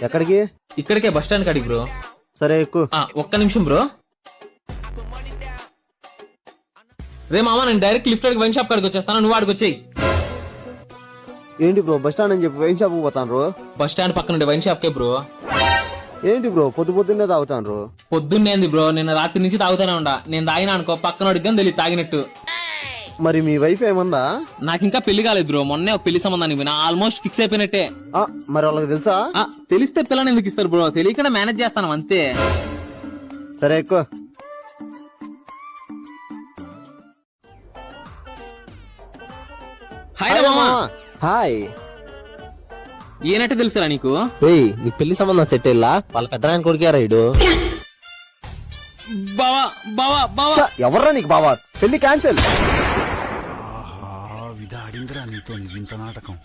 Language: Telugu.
ఎక్కడికి? ఇక్కడికే బస్ స్టాండ్ కాడికి బ్రో. సరే ఎక్కువ. ఒక్క నిమిషం బ్రో. రే మామ, నేను డైరెక్ట్ లిఫ్ట్ అడిగి వైన్ షాప్ కాడికి వచ్చేస్తాను, నువ్వు ఆడికి వచ్చేయి. ఏంటి బ్రో బస్ స్టాండ్ అని చెప్పి వైన్ షాప్ పోతాను రో? బస్ స్టాండ్ పక్కన ఉండే వైన్ షాప్ కే బ్రో. ఏంటి బ్రో పొద్దున్నే తాగుతాను రో? పొద్దున్నేంది బ్రో, నిన్న రాత్రి నుంచి తాగుతానే ఉండా. నేను తాగినా అనుకో పక్కన అడిగాను తెలియదు తాగినట్టు. మరి మీ వైఫ్ ఏమందా? నాకు ఇంకా పెళ్లి కాలేదు బ్రో, మొన్నే ఒక పెళ్లి సంబంధానికి పోయినా, ఆల్మోస్ట్ ఫిక్స్ అయిపోయినట్టే. మరి వాళ్ళకి తెలుసా? తెలిస్తే పిల్లని ఎందుకు ఇస్తారు బ్రో, తెలియకుండా మేనేజ్ చేస్తాను అంతే. సరే ఎక్కువ. హాయ్. ఏనట్టు తెలుసురా నీకు? నీ పెళ్లి సంబంధం సెట్ అయ్యా? వాళ్ళ పెద్దనాయన కొడుకారా ఇడు. బావా బావా బావా. ఎవర్రా నీకు బావా? పెళ్లి క్యాన్సిల్. విధాడిందిరా నీతో ఇంత నాటకం.